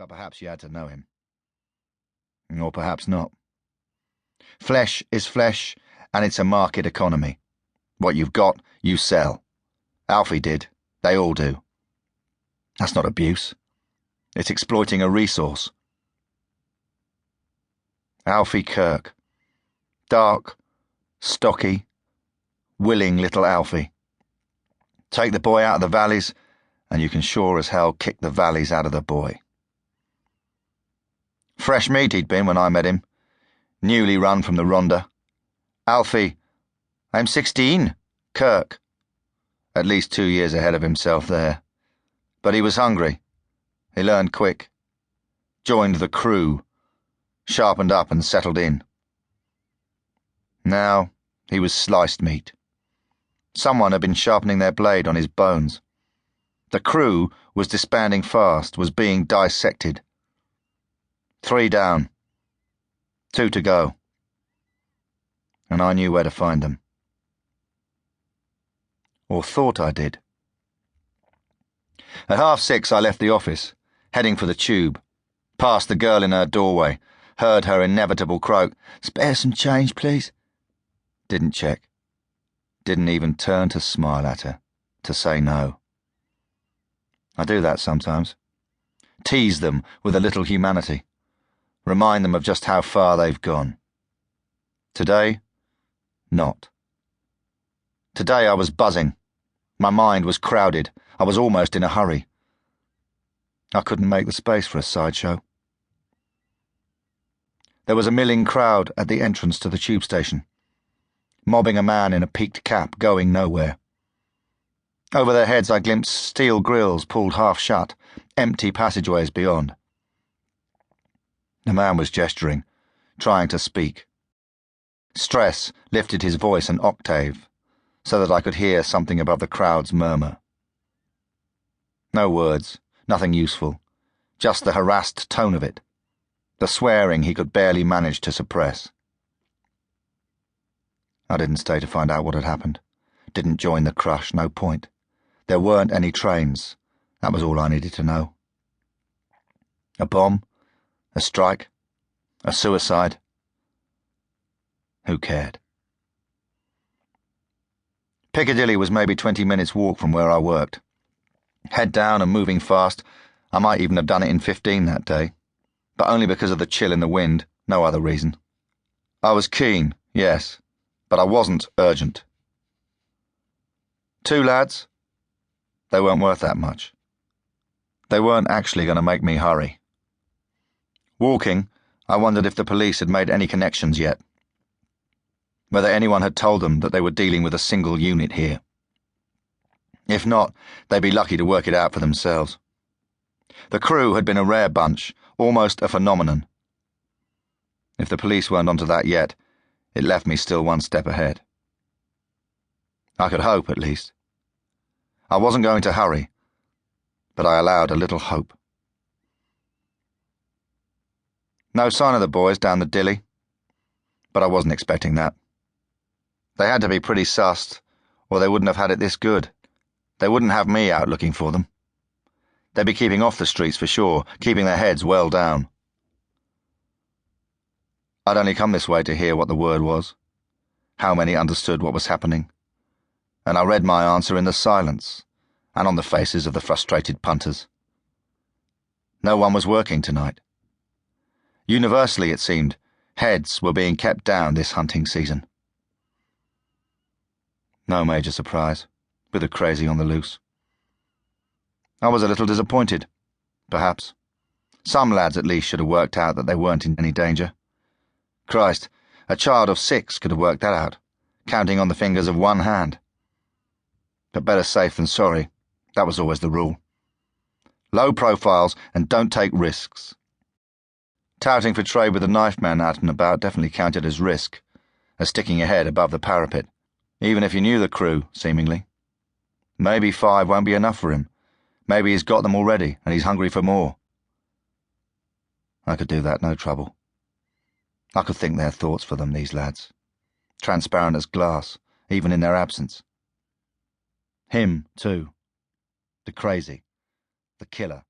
But perhaps you had to know him. Or perhaps not. Flesh is flesh, and it's a market economy. What you've got, you sell. Alfie did. They all do. That's not abuse. It's exploiting a resource. Alfie Kirk. Dark, stocky, willing little Alfie. Take the boy out of the valleys, and you can sure as hell kick the valleys out of the boy. Fresh meat he'd been when I met him, newly run from the Ronda. Alfie, I'm 16, Kirk. At least 2 years ahead of himself there. But he was hungry. He learned quick. Joined the crew. Sharpened up and settled in. Now he was sliced meat. Someone had been sharpening their blade on his bones. The crew was disbanding fast, was being dissected. 3 down. 2 to go. And I knew where to find them. Or thought I did. At 6:30 I left the office, heading for the tube, past the girl in her doorway, heard her inevitable croak, "Spare some change, please." Didn't check. Didn't even turn to smile at her, to say no. I do that sometimes. Tease them with a little humanity. Remind them of just how far they've gone. Today, not. Today I was buzzing. My mind was crowded. I was almost in a hurry. I couldn't make the space for a sideshow. There was a milling crowd at the entrance to the tube station, mobbing a man in a peaked cap going nowhere. Over their heads I glimpsed steel grilles pulled half shut, empty passageways beyond. The man was gesturing, trying to speak. Stress lifted his voice an octave, so that I could hear something above the crowd's murmur. No words, nothing useful, just the harassed tone of it, the swearing he could barely manage to suppress. I didn't stay to find out what had happened. Didn't join the crush, no point. There weren't any trains. That was all I needed to know. A bomb? A strike? A suicide? Who cared? Piccadilly was maybe 20 minutes' walk from where I worked. Head down and moving fast, I might even have done it in 15 that day, but only because of the chill in the wind, no other reason. I was keen, yes, but I wasn't urgent. 2 lads? They weren't worth that much. They weren't actually going to make me hurry. Walking, I wondered if the police had made any connections yet. Whether anyone had told them that they were dealing with a single unit here. If not, they'd be lucky to work it out for themselves. The crew had been a rare bunch, almost a phenomenon. If the police weren't onto that yet, it left me still one step ahead. I could hope, at least. I wasn't going to hurry, but I allowed a little hope. No sign of the boys down the dilly, but I wasn't expecting that. They had to be pretty sussed, or they wouldn't have had it this good. They wouldn't have me out looking for them. They'd be keeping off the streets for sure, keeping their heads well down. I'd only come this way to hear what the word was, how many understood what was happening, and I read my answer in the silence and on the faces of the frustrated punters. No one was working tonight. Universally, it seemed, heads were being kept down this hunting season. No major surprise, with the crazy on the loose. I was a little disappointed, perhaps. Some lads at least should have worked out that they weren't in any danger. Christ, a child of 6 could have worked that out, counting on the fingers of one hand. But better safe than sorry, that was always the rule. Low profiles and don't take risks. Touting for trade with a knife man out and about definitely counted as risk, as sticking your head above the parapet, even if you knew the crew, seemingly. Maybe 5 won't be enough for him. Maybe he's got them already, and he's hungry for more. I could do that, no trouble. I could think their thoughts for them, these lads. Transparent as glass, even in their absence. Him, too. The crazy. The killer.